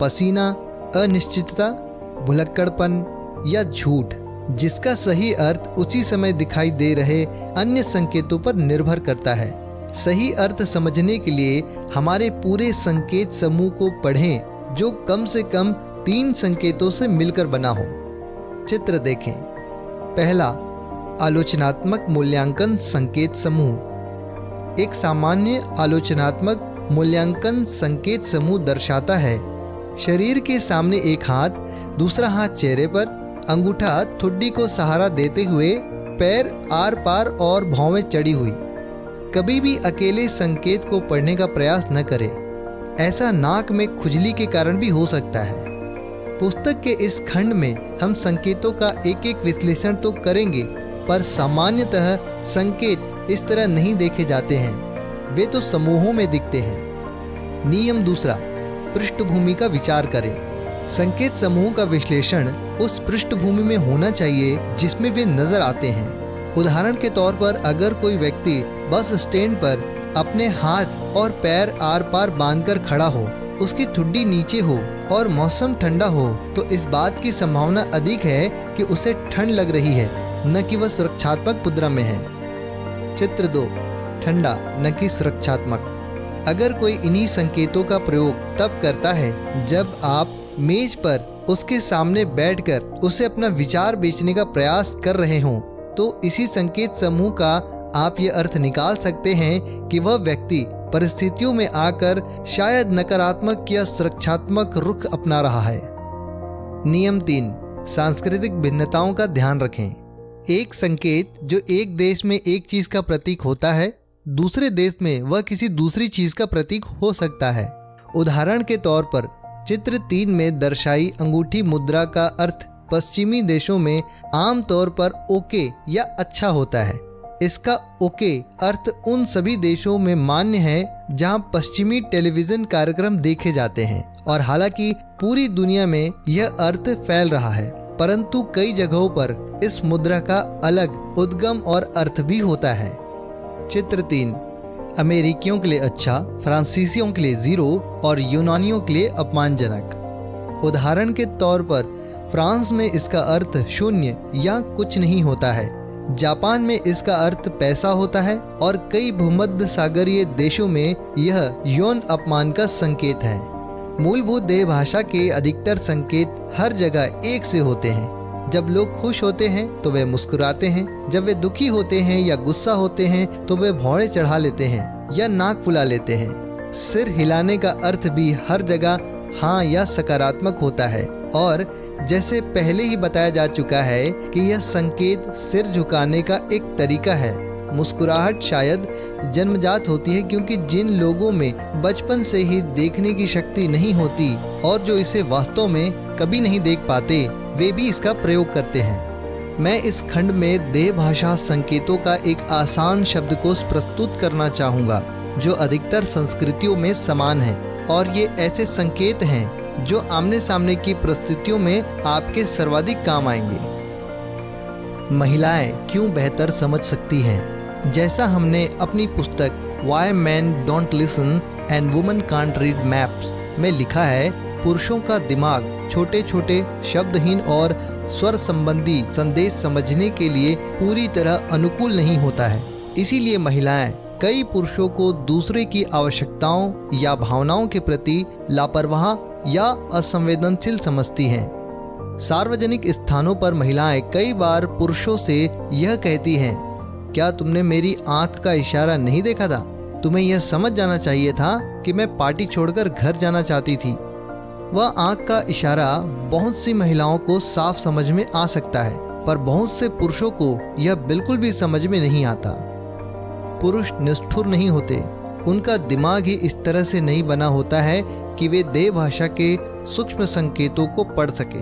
पसीना, अनिश्चितता, भुलक्कड़पन या झूठ, जिसका सही अर्थ उसी समय दिखाई दे रहे अन्य संकेतों पर निर्भर करता है। सही अर्थ समझने के लिए हमारे पूरे संकेत समूह को पढ़ें, जो कम से कम 3 संकेतों से मिलकर बना हो। चित्र देखें। पहला, आलोचनात्मक मूल्यांकन संकेत समूह। एक सामान्य आलोचनात्मक मूल्यांकन संकेत समूह दर्शाता है शरीर के सामने एक हाथ, दूसरा हाथ चेहरे पर, अंगूठा ठुड्डी को सहारा देते हुए, पैर आर पार और भौवें चढ़ी हुई। कभी भी अकेले संकेत को पढ़ने का प्रयास न करें। ऐसा नाक में खुजली के कारण भी हो सकता है। पुस्तक के इस खंड में हम संकेतों का एक एक विश्लेषण तो करेंगे, पर सामान्यतः संकेत इस तरह नहीं देखे जाते हैं, वे तो समूहों में दिखते हैं। नियम दूसरा, पृष्ठभूमि का विचार करें। संकेत समूह का विश्लेषण उस पृष्ठभूमि में होना चाहिए जिसमें वे नजर आते हैं। उदाहरण के तौर पर अगर कोई व्यक्ति बस स्टैंड पर अपने हाथ और पैर आर पार बांधकर खड़ा हो, उसकी ठुड्डी नीचे हो और मौसम ठंडा हो, तो इस बात की संभावना अधिक है कि उसे ठंड लग रही है, न कि वह सुरक्षात्मक मुद्रा में है। चित्र 2, ठंडा न कि सुरक्षात्मक। अगर कोई इन्हीं संकेतों का प्रयोग तब करता है जब आप मेज पर उसके सामने बैठकर उसे अपना विचार बेचने का प्रयास कर रहे हों, तो इसी संकेत समूह का आप ये अर्थ निकाल सकते हैं कि वह व्यक्ति परिस्थितियों में आकर शायद नकारात्मक या सुरक्षात्मक रुख अपना रहा है। नियम 3, सांस्कृतिक भिन्नताओं का ध्यान रखें। एक संकेत जो एक देश में एक चीज का प्रतीक होता है, दूसरे देश में वह किसी दूसरी चीज का प्रतीक हो सकता है। उदाहरण के तौर पर चित्र 3 में दर्शाई अंगूठी मुद्रा का अर्थ पश्चिमी देशों में आमतौर पर ओके या अच्छा होता है। इसका ओके अर्थ उन सभी देशों में मान्य है जहां पश्चिमी टेलीविजन कार्यक्रम देखे जाते हैं, और हालांकि पूरी दुनिया में यह अर्थ फैल रहा है, परंतु कई जगहों पर इस मुद्रा का अलग उद्गम और अर्थ भी होता है। चित्र 3, अमेरिकियों के लिए अच्छा, फ्रांसीसियों के लिए 0 और यूनानियों के लिए अपमानजनक। उदाहरण के तौर पर फ्रांस में इसका अर्थ शून्य या कुछ नहीं होता है, जापान में इसका अर्थ पैसा होता है, और कई भूमध्य सागरीय देशों में यह यौन अपमान का संकेत है। मूलभूत देह भाषा के अधिकतर संकेत हर जगह एक से होते हैं। जब लोग खुश होते हैं तो वे मुस्कुराते हैं, जब वे दुखी होते हैं या गुस्सा होते हैं तो वे भौंड़े चढ़ा लेते हैं या नाक फुला लेते हैं। सिर हिलाने का अर्थ भी हर जगह हाँ या सकारात्मक होता है, और जैसे पहले ही बताया जा चुका है कि यह संकेत सिर झुकाने का एक तरीका है। मुस्कुराहट शायद जन्मजात होती है, क्योंकि जिन लोगों में बचपन से ही देखने की शक्ति नहीं होती और जो इसे वास्तव में कभी नहीं देख पाते, वे भी इसका प्रयोग करते हैं। मैं इस खंड में देह भाषा संकेतों का एक आसान शब्दकोश प्रस्तुत करना चाहूँगा जो अधिकतर संस्कृतियों में समान है, और ये ऐसे संकेत हैं जो आमने सामने की परिस्थितियों में आपके सर्वाधिक काम आएंगे। महिलाएं क्यों बेहतर समझ सकती हैं? जैसा हमने अपनी पुस्तक Why Men Don't Listen and Women Can't Read Maps में लिखा है, पुरुषों का दिमाग छोटे छोटे शब्दहीन और स्वर संबंधी संदेश समझने के लिए पूरी तरह अनुकूल नहीं होता है। इसीलिए महिलाएं कई पुरुषों को दूसरे की आवश्यकताओं या भावनाओं के प्रति लापरवाह या असंवेदनशील समझती हैं। सार्वजनिक स्थानों पर महिलाएं कई बार पुरुषों से यह कहती हैं, क्या तुमने मेरी आंख का इशारा नहीं देखा था? तुम्हें यह समझ जाना चाहिए था कि मैं पार्टी छोड़कर घर जाना चाहती थी। वह आंख का इशारा बहुत सी महिलाओं को साफ समझ में आ सकता है, पर बहुत से पुरुषों को यह बिल्कुल भी समझ में नहीं आता। पुरुष निष्ठुर नहीं होते, उनका दिमाग ही इस तरह से नहीं बना होता है कि वे देह भाषा के सूक्ष्म संकेतों को पढ़ सके।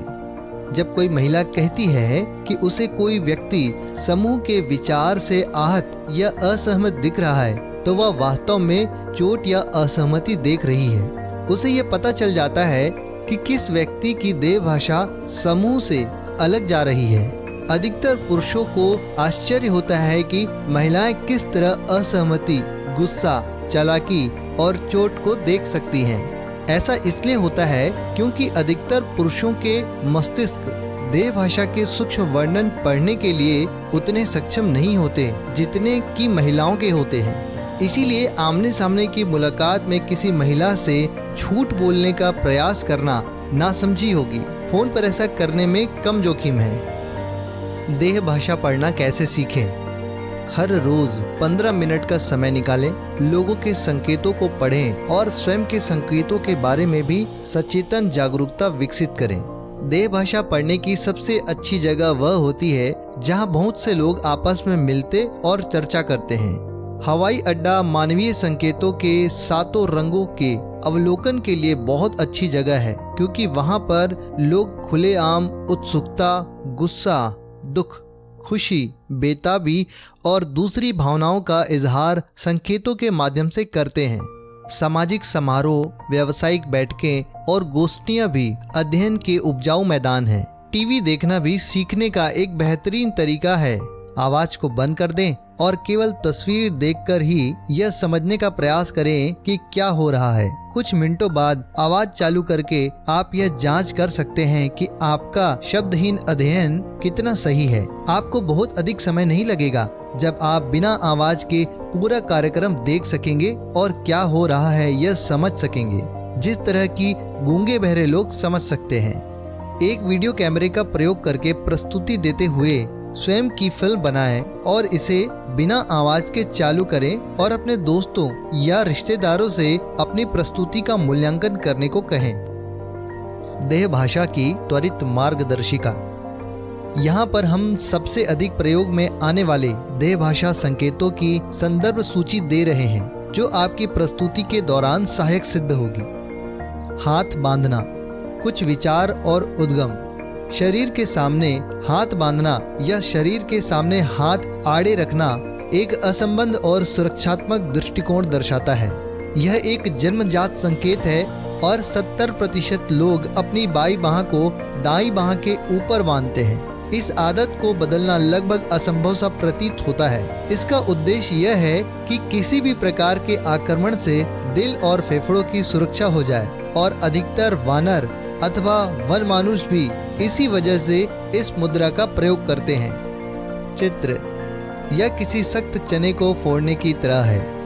जब कोई महिला कहती है कि उसे कोई व्यक्ति समूह के विचार से आहत या असहमत दिख रहा है, तो वह वास्तव में चोट या असहमति देख रही है। उसे यह पता चल जाता है कि किस व्यक्ति की देह भाषा समूह से अलग जा रही है। अधिकतर पुरुषों को आश्चर्य होता है कि महिलाएं किस तरह असहमति, गुस्सा, चालाकी और चोट को देख सकती हैं। ऐसा इसलिए होता है क्योंकि अधिकतर पुरुषों के मस्तिष्क देह भाषा के सूक्ष्म वर्णन पढ़ने के लिए उतने सक्षम नहीं होते जितने कि महिलाओं के होते हैं। इसीलिए आमने सामने की मुलाकात में किसी महिला से झूठ बोलने का प्रयास करना नासमझी होगी। फोन पर ऐसा करने में कम जोखिम है। देह भाषा पढ़ना कैसे सीखें? हर रोज 15 मिनट का समय निकालें, लोगों के संकेतों को पढ़ें और स्वयं के संकेतों के बारे में भी सचेतन जागरूकता विकसित करें। देह भाषा पढ़ने की सबसे अच्छी जगह वह होती है जहां बहुत से लोग आपस में मिलते और चर्चा करते हैं। हवाई अड्डा मानवीय संकेतों के 7 रंगों के अवलोकन के लिए बहुत अच्छी जगह है, क्योंकि वहां पर लोग खुलेआम उत्सुकता, गुस्सा, दुख, खुशी, बेताबी और दूसरी भावनाओं का इजहार संकेतों के माध्यम से करते हैं। सामाजिक समारोह, व्यावसायिक बैठकें और गोष्ठियां भी अध्ययन के उपजाऊ मैदान हैं। टीवी देखना भी सीखने का एक बेहतरीन तरीका है। आवाज को बंद कर दें और केवल तस्वीर देखकर ही यह समझने का प्रयास करें कि क्या हो रहा है। कुछ मिनटों बाद आवाज चालू करके आप यह जांच कर सकते हैं कि आपका शब्दहीन अध्ययन कितना सही है। आपको बहुत अधिक समय नहीं लगेगा जब आप बिना आवाज के पूरा कार्यक्रम देख सकेंगे और क्या हो रहा है यह समझ सकेंगे, जिस तरह की गूंगे बहरे लोग समझ सकते हैं। एक वीडियो कैमरे का प्रयोग करके प्रस्तुति देते हुए स्वयं की फिल्म बनाएं और इसे बिना आवाज के चालू करें और अपने दोस्तों या रिश्तेदारों से अपनी प्रस्तुति का मूल्यांकन करने को कहें। देह भाषा की त्वरित मार्गदर्शिका। यहाँ पर हम सबसे अधिक प्रयोग में आने वाले देह भाषा संकेतों की संदर्भ सूची दे रहे हैं, जो आपकी प्रस्तुति के दौरान सहायक सिद्ध होगी। हाथ बांधना, कुछ विचार और उद्गम। शरीर के सामने हाथ बांधना या शरीर के सामने हाथ आड़े रखना एक असंबद्ध और सुरक्षात्मक दृष्टिकोण दर्शाता है। यह एक जन्मजात संकेत है और 70% लोग अपनी बाईं बांह को दाईं बांह के ऊपर बांधते हैं। इस आदत को बदलना लगभग असंभव सा प्रतीत होता है। इसका उद्देश्य यह है कि किसी भी प्रकार के आक्रमण से दिल और फेफड़ों की सुरक्षा हो जाए और अधिकतर वानर अथवा वन मानुष भी इसी वजह से इस मुद्रा का प्रयोग करते हैं। चित्र, यह किसी सख्त चने को फोड़ने की तरह है।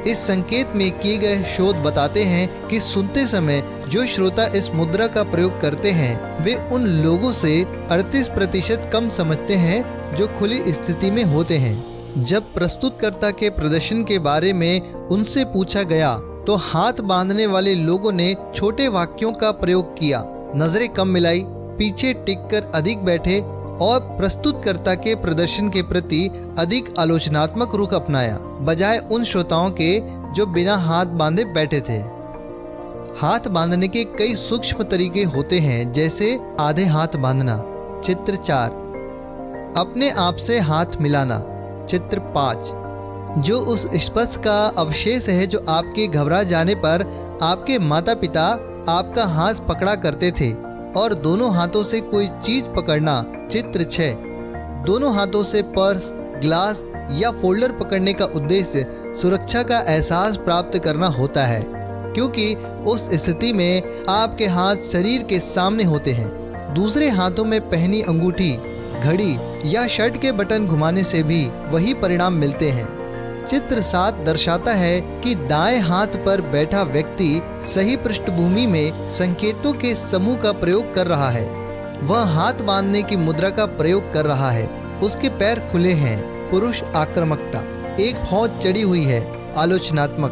इस संकेत में किए गए शोध बताते हैं कि सुनते समय जो श्रोता इस मुद्रा का प्रयोग करते हैं वे उन लोगों से 38% कम समझते हैं जो खुली स्थिति में होते हैं। जब प्रस्तुतकर्ता के प्रदर्शन के बारे में उनसे पूछा गया तो हाथ बांधने वाले लोगों ने छोटे वाक्यों का प्रयोग किया, नजरें कम मिलाई, पीछे टिककर अधिक बैठे और प्रस्तुतकर्ता के प्रदर्शन के प्रति अधिक आलोचनात्मक रुख अपनाया, बजाय उन श्रोताओं के जो बिना हाथ बांधे बैठे थे। हाथ बांधने के कई सूक्ष्म तरीके होते हैं, जैसे आधे हाथ बांधना। चित्र 4, अपने आप से हाथ मिलाना। चित्र 5, जो उस स्पर्श का अवशेष है जो आपके घबरा जाने पर आपके माता पिता आपका हाथ पकड़ा करते थे और दोनों हाथों से कोई चीज पकड़ना। चित्र 6, दोनों हाथों से पर्स, ग्लास या फोल्डर पकड़ने का उद्देश्य सुरक्षा का एहसास प्राप्त करना होता है, क्योंकि उस स्थिति में आपके हाथ शरीर के सामने होते हैं। दूसरे हाथों में पहनी अंगूठी, घड़ी या शर्ट के बटन घुमाने से भी वही परिणाम मिलते हैं। चित्र 7 दर्शाता है कि दाएं हाथ पर बैठा व्यक्ति सही पृष्ठभूमि में संकेतों के समूह का प्रयोग कर रहा है। वह हाथ बांधने की मुद्रा का प्रयोग कर रहा है। उसके पैर खुले हैं, पुरुष आक्रामकता, एक फौज चढ़ी हुई है, आलोचनात्मक,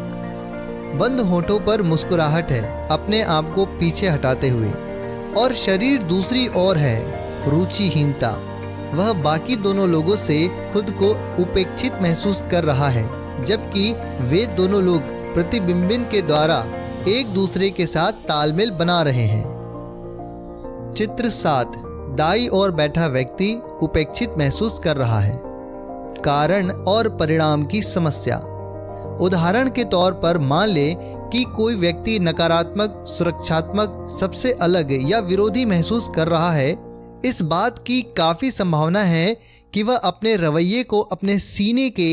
बंद होठों पर मुस्कुराहट है अपने आप को पीछे हटाते हुए, और शरीर दूसरी ओर है, रुचिहीनता। वह बाकी दोनों लोगों से खुद को उपेक्षित महसूस कर रहा है, जबकि वे दोनों लोग प्रतिबिंबन के द्वारा एक दूसरे के साथ तालमेल बना रहे हैं। चित्र 7, दाईं ओर बैठा व्यक्ति उपेक्षित महसूस कर रहा है। कारण और परिणाम की समस्या। उदाहरण के तौर पर मान लें कि कोई व्यक्ति नकारात्मक, सुरक्षात्मक, सबसे अलग या विरोधी महसूस कर रहा है। इस बात की काफी संभावना है कि वह अपने रवैये को अपने सीने के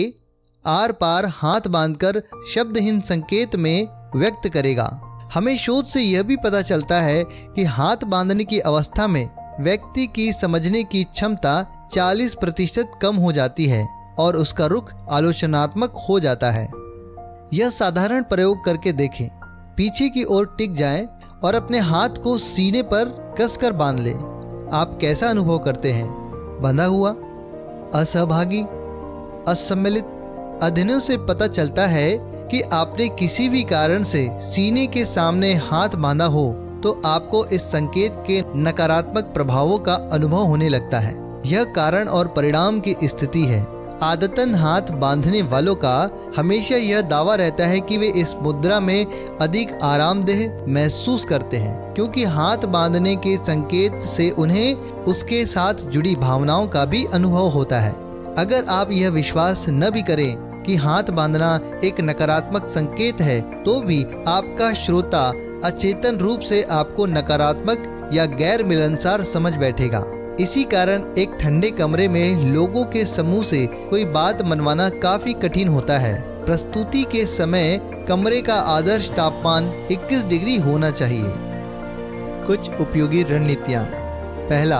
आर पार हाथ बांधकर शब्दहीन संकेत में व्यक्त करेगा। हमें शोध से यह भी पता चलता है कि हाथ बांधने की अवस्था में व्यक्ति की समझने की क्षमता 40% कम हो जाती है और उसका रुख आलोचनात्मक हो जाता है। यह साधारण प्रयोग करके देखें। पीछे की ओर टिक जाएं और अपने हाथ को सीने पर कसकर बांध लें। आप कैसा अनुभव करते हैं? बंधा हुआ, असहभागी, असम्मिलित? अध्ययनों से पता चलता है कि आपने किसी भी कारण से सीने के सामने हाथ बांधा हो तो आपको इस संकेत के नकारात्मक प्रभावों का अनुभव होने लगता है। यह कारण और परिणाम की स्थिति है। आदतन हाथ बांधने वालों का हमेशा यह दावा रहता है कि वे इस मुद्रा में अधिक आरामदेह महसूस करते हैं, क्योंकि हाथ बांधने के संकेत से उन्हें उसके साथ जुड़ी भावनाओं का भी अनुभव होता है। अगर आप यह विश्वास न भी करें कि हाथ बांधना एक नकारात्मक संकेत है, तो भी आपका श्रोता अचेतन रूप से आपको नकारात्मक या गैर मिलनसार समझ बैठेगा। इसी कारण एक ठंडे कमरे में लोगों के समूह से कोई बात मनवाना काफी कठिन होता है। प्रस्तुति के समय कमरे का आदर्श तापमान 21 डिग्री होना चाहिए। कुछ उपयोगी रणनीतियाँ। पहला,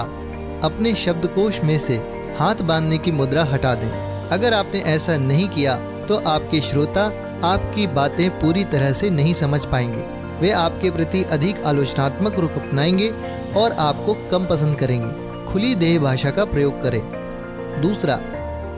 अपने शब्दकोश में से हाथ बांधने की मुद्रा हटा दें। अगर आपने ऐसा नहीं किया तो आपके श्रोता आपकी बातें पूरी तरह से नहीं समझ पाएंगे। वे आपके प्रति अधिक आलोचनात्मक रुख अपनाएंगे और आपको कम पसंद करेंगे। खुली देह भाषा का प्रयोग करें। दूसरा,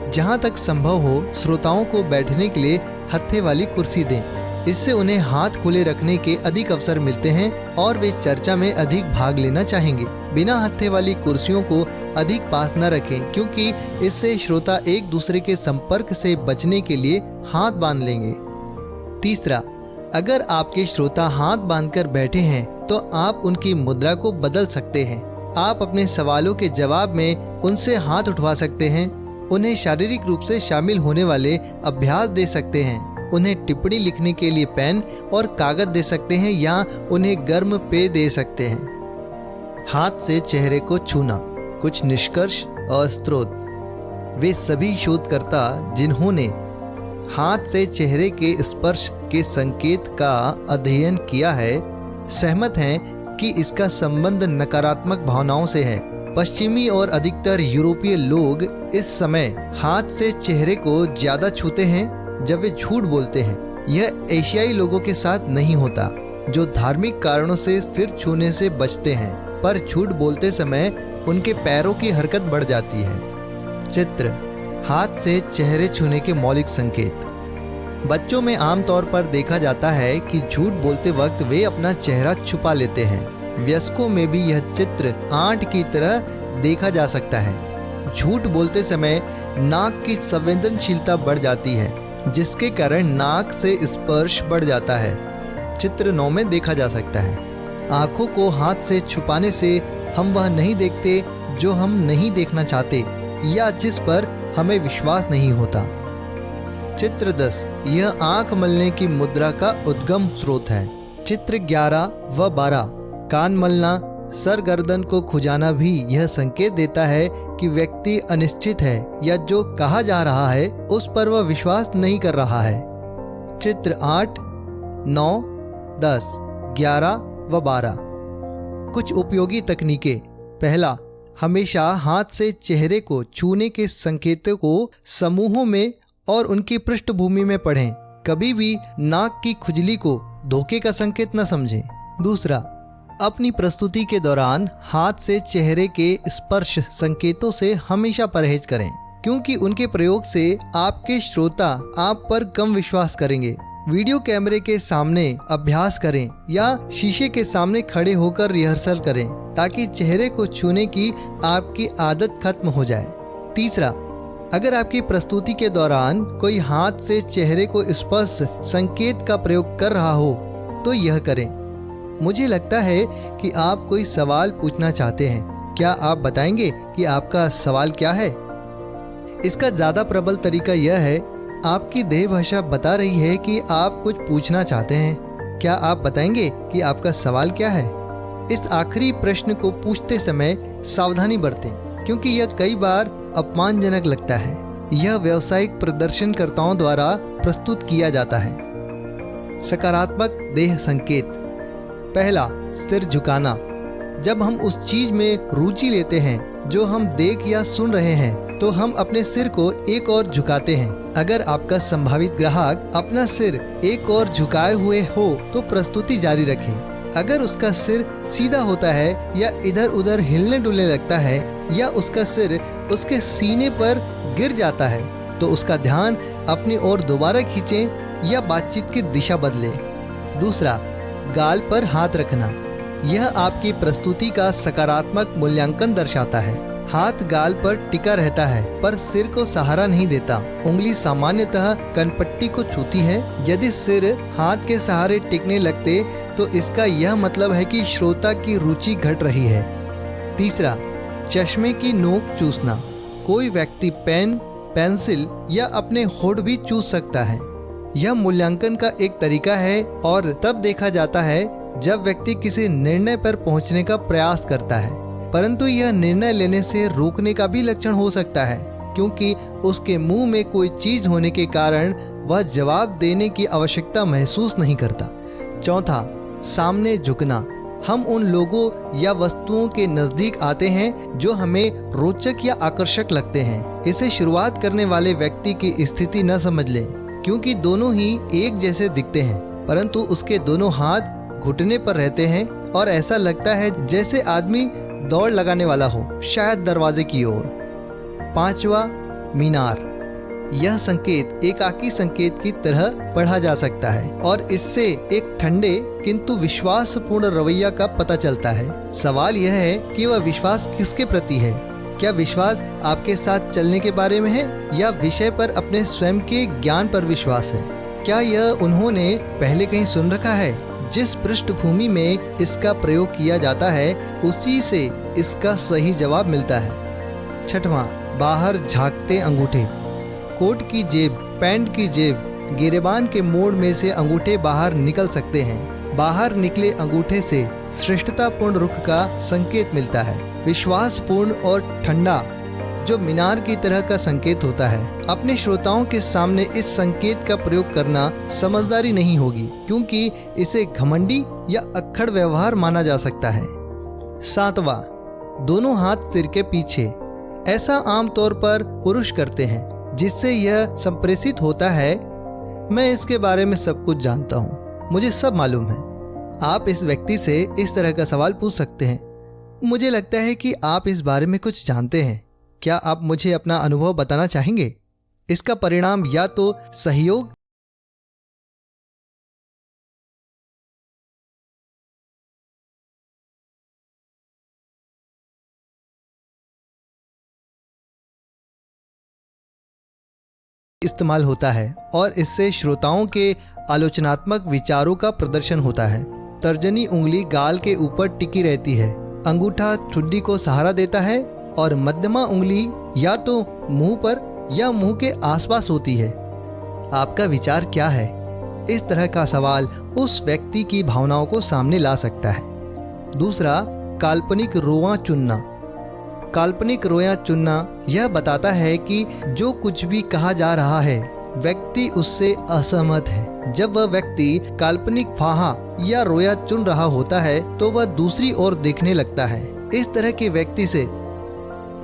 जहां तक संभव हो श्रोताओं को बैठने के लिए हत्थे वाली कुर्सी दें। इससे उन्हें हाथ खुले रखने के अधिक अवसर मिलते हैं और वे चर्चा में अधिक भाग लेना चाहेंगे। बिना हत्थे वाली कुर्सियों को अधिक पास न रखें, क्योंकि इससे श्रोता एक दूसरे के संपर्क से बचने के लिए हाथ बांध लेंगे। तीसरा, अगर आपके श्रोता हाथ बांधकर बैठे हैं तो आप उनकी मुद्रा को बदल सकते हैं। आप अपने सवालों के जवाब में उनसे हाथ उठवा सकते हैं, उन्हें शारीरिक रूप से शामिल होने वाले अभ्यास दे सकते हैं, उन्हें टिप्पणी लिखने के लिए पेन और कागज दे सकते हैं या उन्हें गर्म पेय दे सकते हैं। हाथ से चेहरे को छूना। कुछ निष्कर्ष और स्रोत। वे सभी शोधकर्ता जिन्होंने हाथ से चेहरे के स्पर्श के संकेत का अध्ययन किया है, सहमत हैं कि इसका संबंध नकारात्मक भावनाओं से है। पश्चिमी और अधिकतर यूरोपीय लोग इस समय हाथ से चेहरे को ज्यादा छूते हैं जब वे झूठ बोलते हैं। यह एशियाई लोगों के साथ नहीं होता, जो धार्मिक कारणों से सिर छूने से बचते हैं, पर झूठ बोलते समय उनके पैरों की हरकत बढ़ जाती है। चित्र। हाथ से चेहरे छूने के मौलिक संकेत। बच्चों में आमतौर पर देखा जाता है कि झूठ बोलते वक्त वे अपना चेहरा छुपा लेते हैं। वयस्कों में भी यह चित्र आंट की तरह देखा जा सकता है। झूठ बोलते समय नाक की संवेदनशीलता बढ़ जाती है, जिसके कारण नाक से स्पर्श बढ़ जाता है। चित्र 9 में देखा जा सकता है। आंखों को हाथ से छुपाने से हम वह नहीं देखते जो हम नहीं देखना चाहते या जिस पर हमें विश्वास नहीं होता। चित्र 10। यह आंख मलने की मुद्रा का उद्गम स्रोत है। चित्र 11 व 12। कान मलना, सर गर्दन को खुजाना भी यह संकेत देता है कि व्यक्ति अनिश्चित है या जो कहा जा रहा है उस पर वह विश्वास नहीं कर रहा है। चित्र 8, 9, 10, 11 व 12। कुछ उपयोगी तकनीकें। पहला, हमेशा हाथ से चेहरे को छूने के संकेतों को समूहों में और उनकी पृष्ठभूमि में पढ़ें। कभी भी नाक की खुजली को धोखे का संकेत न समझें। दूसरा, अपनी प्रस्तुति के दौरान हाथ से चेहरे के स्पर्श संकेतों से हमेशा परहेज करें, क्योंकि उनके प्रयोग से आपके श्रोता आप पर कम विश्वास करेंगे। वीडियो कैमरे के सामने अभ्यास करें या शीशे के सामने खड़े होकर रिहर्सल करें, ताकि चेहरे को छूने की आपकी आदत खत्म हो जाए। तीसरा, अगर आपकी प्रस्तुति के दौरान कोई हाथ से चेहरे को स्पर्श संकेत का प्रयोग कर रहा हो तो यह करें। मुझे लगता है कि आप कोई सवाल पूछना चाहते हैं। क्या आप बताएंगे कि आपका सवाल क्या है? इसका ज़्यादा प्रबल तरीका यह है, आपकी देह भाषा बता रही है कि आप कुछ पूछना चाहते हैं। क्या आप बताएंगे कि आपका सवाल क्या है? इस आखिरी प्रश्न को पूछते समय सावधानी बरतें, क्योंकि यह कई बार अपमानजनक लगता है। यह व्यावसायिक प्रदर्शनकर्ताओं द्वारा प्रस्तुत किया जाता है। सकारात्मक देह संकेत। पहला, सिर झुकाना। जब हम उस चीज में रुचि लेते हैं जो हम देख या सुन रहे हैं तो हम अपने सिर को एक और झुकाते हैं। अगर आपका संभावित ग्राहक अपना सिर एक और झुकाए हुए हो तो प्रस्तुति जारी रखें। अगर उसका सिर सीधा होता है या इधर उधर हिलने डुलने लगता है या उसका सिर उसके सीने पर गिर जाता है तो उसका ध्यान अपनी ओर दोबारा खींचें या बातचीत की दिशा बदले। दूसरा, गाल पर हाथ रखना। यह आपकी प्रस्तुति का सकारात्मक मूल्यांकन दर्शाता है। हाथ गाल पर टिका रहता है पर सिर को सहारा नहीं देता। उंगली सामान्यतः कनपट्टी को छूती है। यदि सिर हाथ के सहारे टिकने लगते तो इसका यह मतलब है कि श्रोता की रुचि घट रही है। तीसरा, चश्मे की नोक चूसना। कोई व्यक्ति पेन, पेंसिल या अपने होठ भी चूस सकता है। यह मूल्यांकन का एक तरीका है और तब देखा जाता है जब व्यक्ति किसी निर्णय पर पहुंचने का प्रयास करता है, परंतु यह निर्णय लेने से रोकने का भी लक्षण हो सकता है क्योंकि उसके मुंह में कोई चीज होने के कारण वह जवाब देने की आवश्यकता महसूस नहीं करता। चौथा, सामने झुकना। हम उन लोगों या वस्तुओं के नजदीक आते हैं जो हमें रोचक या आकर्षक लगते हैं। इसे शुरुआत करने वाले व्यक्ति की स्थिति न समझ लें क्योंकि दोनों ही एक जैसे दिखते हैं, परंतु उसके दोनों हाथ घुटने पर रहते हैं और ऐसा लगता है जैसे आदमी दौड़ लगाने वाला हो, शायद दरवाजे की ओर। पांचवा, मीनार। यह संकेत एकाकी संकेत की तरह पढ़ा जा सकता है और इससे एक ठंडे किंतु विश्वासपूर्ण रवैया का पता चलता है। सवाल यह है कि वह विश्वास किसके प्रति है। क्या विश्वास आपके साथ चलने के बारे में है या विषय पर अपने स्वयं के ज्ञान पर विश्वास है? क्या यह उन्होंने पहले कहीं सुन रखा है? जिस पृष्ठभूमि में इसका प्रयोग किया जाता है उसी से इसका सही जवाब मिलता है। छठवां, बाहर झांकते अंगूठे। कोट की जेब, पैंट की जेब, गिरेबान के मोड़ में से अंगूठे बाहर निकल सकते हैं। बाहर निकले अंगूठे से श्रेष्ठतापूर्ण रुख का संकेत मिलता है। विश्वासपूर्ण और ठंडा जो मीनार की तरह का संकेत होता है। अपने श्रोताओं के सामने इस संकेत का प्रयोग करना समझदारी नहीं होगी क्योंकि इसे घमंडी या अक्खड़ व्यवहार माना जा सकता है। सातवां, दोनों हाथ सिर के पीछे। ऐसा आमतौर पर पुरुष करते हैं जिससे यह संप्रेषित होता है, मैं इसके बारे में सब कुछ जानता हूँ, मुझे सब मालूम है। आप इस व्यक्ति से इस तरह का सवाल पूछ सकते हैं, मुझे लगता है कि आप इस बारे में कुछ जानते हैं, क्या आप मुझे अपना अनुभव बताना चाहेंगे? इसका परिणाम या तो सहयोग इस्तेमाल होता है और इससे श्रोताओं के आलोचनात्मक विचारों का प्रदर्शन होता है। तर्जनी उंगली गाल के ऊपर टिकी रहती है, अंगूठा ठुड्डी को सहारा देता है और मध्यमा उंगली या तो मुंह पर या मुंह के आसपास होती है। आपका विचार क्या है? इस तरह का सवाल उस व्यक्ति की भावनाओं को सामने ला सकता है। दूसरा, काल्पनिक रोआं चुनना। काल्पनिक रोया चुनना यह बताता है कि जो कुछ भी कहा जा रहा है व्यक्ति उससे असहमत है। जब वह व्यक्ति काल्पनिक फाहा या रोया चुन रहा होता है तो वह दूसरी ओर देखने लगता है। इस तरह के व्यक्ति से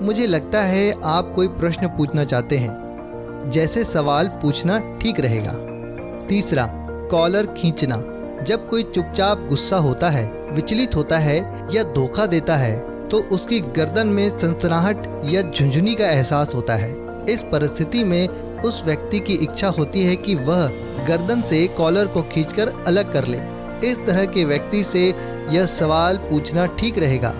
मुझे लगता है आप कोई प्रश्न पूछना चाहते हैं जैसे सवाल पूछना ठीक रहेगा। तीसरा, कॉलर खींचना। जब कोई चुपचाप गुस्सा होता है, विचलित होता है या धोखा देता है तो उसकी गर्दन में सनसनाहट या झुंझुनी का एहसास होता है। इस परिस्थिति में उस व्यक्ति की इच्छा होती है कि वह गर्दन से कॉलर को खींचकर अलग कर ले। इस तरह के व्यक्ति से यह सवाल पूछना ठीक रहेगा।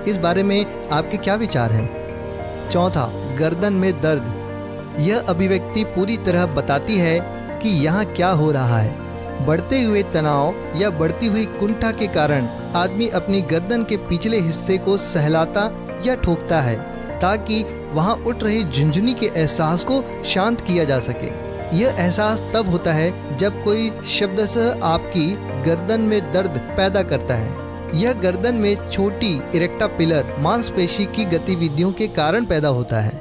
इस बारे में आपके क्या विचार हैं? चौथा, गर्दन में दर्द। यह अभिव्यक्ति पूरी तरह बताती है कि यहाँ क्या हो रहा है। बढ़ते हुए तनाव या बढ़ती हुई कुंठा के कारण आदमी अपनी गर्दन के पिछले हिस्से को सहलाता या ठोकता है ताकि वहां उठ रही झुंझुनी के एहसास को शांत किया जा सके। यह एहसास तब होता है जब कोई शब्दशः आपकी गर्दन में दर्द पैदा करता है। यह गर्दन में छोटी इरेक्टा पिलर मांसपेशी की गतिविधियों के कारण पैदा होता है।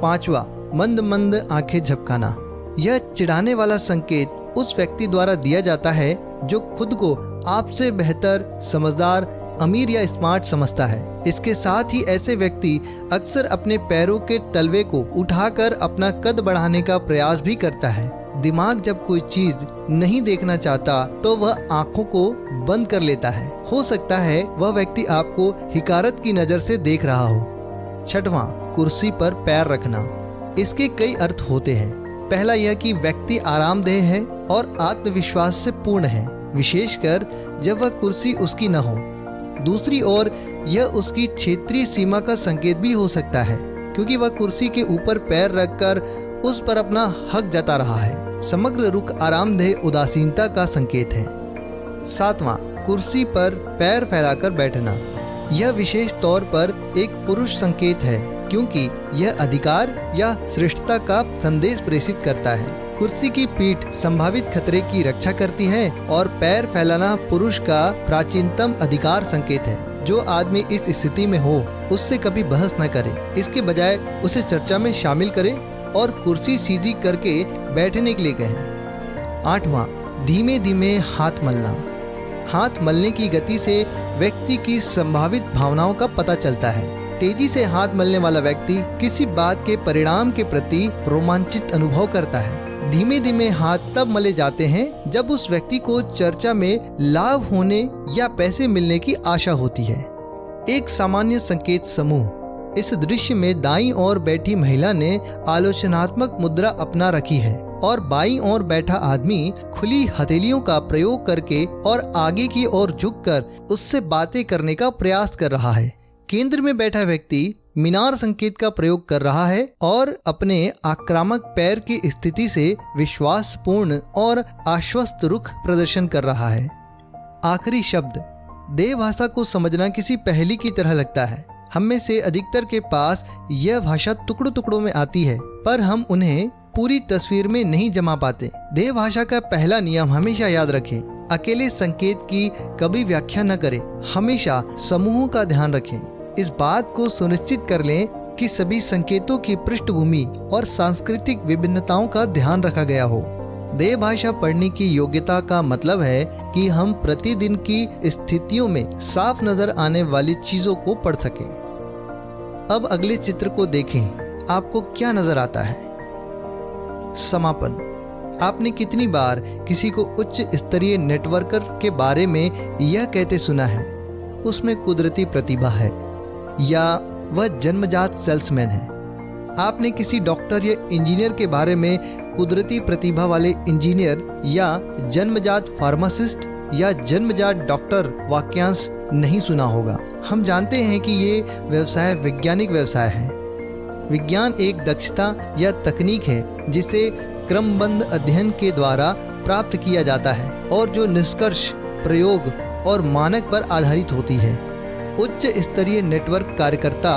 पांचवा, मंद मंद आंखें झपकाना। यह चिढ़ाने वाला संकेत उस व्यक्ति द्वारा दिया जाता है जो खुद को आपसे बेहतर, समझदार, अमीर या स्मार्ट समझता है। इसके साथ ही ऐसे व्यक्ति अक्सर अपने पैरों के तलवे को उठाकर अपना कद बढ़ाने का प्रयास भी करता है। दिमाग जब कोई चीज नहीं देखना चाहता तो वह आंखों को बंद कर लेता है। हो सकता है वह व्यक्ति आपको हिकारत की नजर से देख रहा हो। छठवां, कुर्सी पर पैर रखना। इसके कई अर्थ होते हैं। पहला यह कि व्यक्ति आरामदेह है और आत्मविश्वास से पूर्ण है, विशेषकर जब वह कुर्सी उसकी न हो। दूसरी ओर यह उसकी क्षेत्रीय सीमा का संकेत भी हो सकता है, क्योंकि वह कुर्सी के ऊपर पैर रखकर उस पर अपना हक जता रहा है। समग्र रुख आरामदेह उदासीनता का संकेत है। सातवां, कुर्सी पर पैर फैलाकर बैठना। यह विशेष तौर पर एक पुरुष संकेत है, क्योंकि यह अधिकार या श्रेष्ठता का संदेश प्रेषित करता है। कुर्सी की पीठ संभावित खतरे की रक्षा करती है और पैर फैलाना पुरुष का प्राचीनतम अधिकार संकेत है। जो आदमी इस स्थिति में हो उससे कभी बहस न करे, इसके बजाय उसे चर्चा में शामिल करे और कुर्सी सीधी करके बैठने के लिए कहें। आठवां, धीमे धीमे हाथ मलना। हाथ मलने की गति से व्यक्ति की संभावित भावनाओं का पता चलता है। तेजी से हाथ मलने वाला व्यक्ति किसी बात के परिणाम के प्रति रोमांचित अनुभव करता है। धीमे धीमे हाथ तब मले जाते हैं जब उस व्यक्ति को चर्चा में लाभ होने या पैसे मिलने की आशा होती है। एक सामान्य संकेत समूह। इस दृश्य में दाईं ओर बैठी महिला ने आलोचनात्मक मुद्रा अपना रखी है और बाईं ओर बैठा आदमी खुली हथेलियों का प्रयोग करके और आगे की ओर झुककर उससे बातें करने का प्रयास कर रहा है। केंद्र में बैठा व्यक्ति मीनार संकेत का प्रयोग कर रहा है और अपने आक्रामक पैर की स्थिति से विश्वासपूर्ण और आश्वस्त रुख प्रदर्शन कर रहा है। आखिरी शब्द। देह भाषा को समझना किसी पहेली की तरह लगता है। हम में से अधिकतर के पास यह भाषा टुकड़ों टुकड़ों में आती है, पर हम उन्हें पूरी तस्वीर में नहीं जमा पाते। देह भाषा का पहला नियम हमेशा याद रखें। अकेले संकेत की कभी व्याख्या न करें, हमेशा समूहों का ध्यान रखें। इस बात को सुनिश्चित कर लें कि सभी संकेतों की पृष्ठभूमि और सांस्कृतिक विभिन्नताओं का ध्यान रखा गया हो। देह भाषा पढ़ने की योग्यता का मतलब है कि हम प्रतिदिन की स्थितियों में साफ नजर आने वाली चीजों को पढ़ सकें। अब अगले चित्र को देखें, आपको क्या नजर आता है? समापन। आपने कितनी बार किसी को उच्च स्तरीय नेटवर्कर के बारे में यह कहते सुना है, उसमें कुदरती प्रतिभा है या वह जन्मजात सेल्समैन है? आपने किसी डॉक्टर या इंजीनियर के बारे में कुदरती प्रतिभा वाले इंजीनियर या जन्मजात फार्मासिस्ट या जन्मजात डॉक्टर वाक्यांश नहीं सुना होगा। हम जानते हैं कि ये व्यवसाय वैज्ञानिक व्यवसाय है। विज्ञान एक दक्षता या तकनीक है जिसे क्रमबद्ध अध्ययन के द्वारा प्राप्त किया जाता है और जो निष्कर्ष, प्रयोग और मानक पर आधारित होती है। उच्च स्तरीय नेटवर्क कार्यकर्ता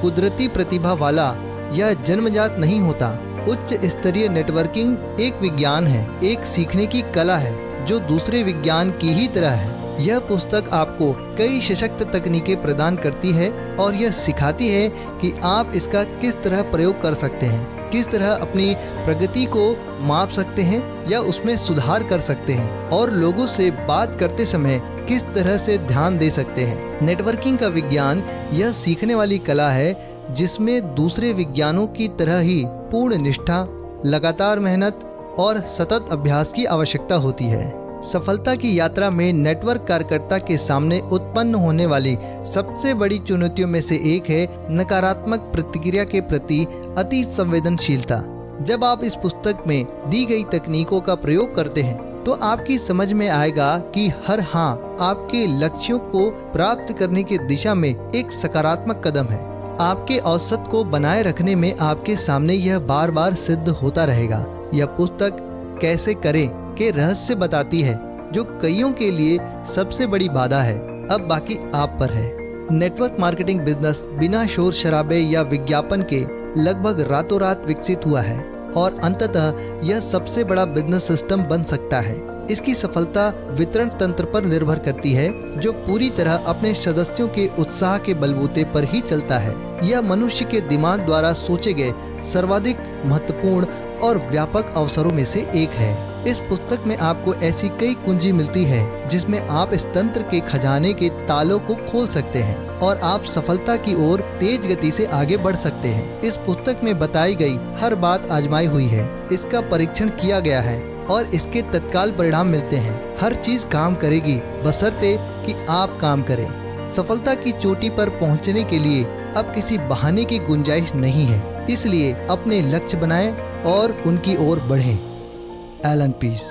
कुदरती प्रतिभा वाला या जन्मजात नहीं होता। उच्च स्तरीय नेटवर्किंग एक विज्ञान है, एक सीखने की कला है जो दूसरे विज्ञान की ही तरह है। यह पुस्तक आपको कई सशक्त तकनीकें प्रदान करती है और यह सिखाती है कि आप इसका किस तरह प्रयोग कर सकते हैं, किस तरह अपनी प्रगति को माप सकते हैं या उसमें सुधार कर सकते हैं और लोगों से बात करते समय किस तरह से ध्यान दे सकते हैं। नेटवर्किंग का विज्ञान यह सीखने वाली कला है जिसमें दूसरे विज्ञानों की तरह ही पूर्ण निष्ठा, लगातार मेहनत और सतत अभ्यास की आवश्यकता होती है। सफलता की यात्रा में नेटवर्क कार्यकर्ता के सामने उत्पन्न होने वाली सबसे बड़ी चुनौतियों में से एक है नकारात्मक प्रतिक्रिया के प्रति अति संवेदनशीलता। जब आप इस पुस्तक में दी गई तकनीकों का प्रयोग करते हैं तो आपकी समझ में आएगा कि हर हाँ आपके लक्ष्यों को प्राप्त करने की दिशा में एक सकारात्मक कदम है। आपके औसत को बनाए रखने में आपके सामने यह बार बार सिद्ध होता रहेगा। यह पुस्तक कैसे करें के रहस्य बताती है, जो कईयों के लिए सबसे बड़ी बाधा है। अब बाकी आप पर है। नेटवर्क मार्केटिंग बिजनेस बिना शोर शराबे या विज्ञापन के लगभग रातों रात विकसित हुआ है और अंततः यह सबसे बड़ा बिजनेस सिस्टम बन सकता है। इसकी सफलता वितरण तंत्र पर निर्भर करती है, जो पूरी तरह अपने सदस्यों के उत्साह के बलबूते पर ही चलता है। यह मनुष्य के दिमाग द्वारा सोचे गए सर्वाधिक महत्वपूर्ण और व्यापक अवसरों में से एक है। इस पुस्तक में आपको ऐसी कई कुंजी मिलती है जिसमें आप इस तंत्र के खजाने के तालों को खोल सकते हैं और आप सफलता की ओर तेज गति से आगे बढ़ सकते हैं। इस पुस्तक में बताई गई हर बात आजमाई हुई है, इसका परीक्षण किया गया है और इसके तत्काल परिणाम मिलते हैं। हर चीज काम करेगी बशर्ते कि आप काम करें। सफलता की चोटी पर पहुंचने के लिए अब किसी बहाने की गुंजाइश नहीं है, इसलिए अपने लक्ष्य बनाएं और उनकी ओर बढ़ें। Allen piece.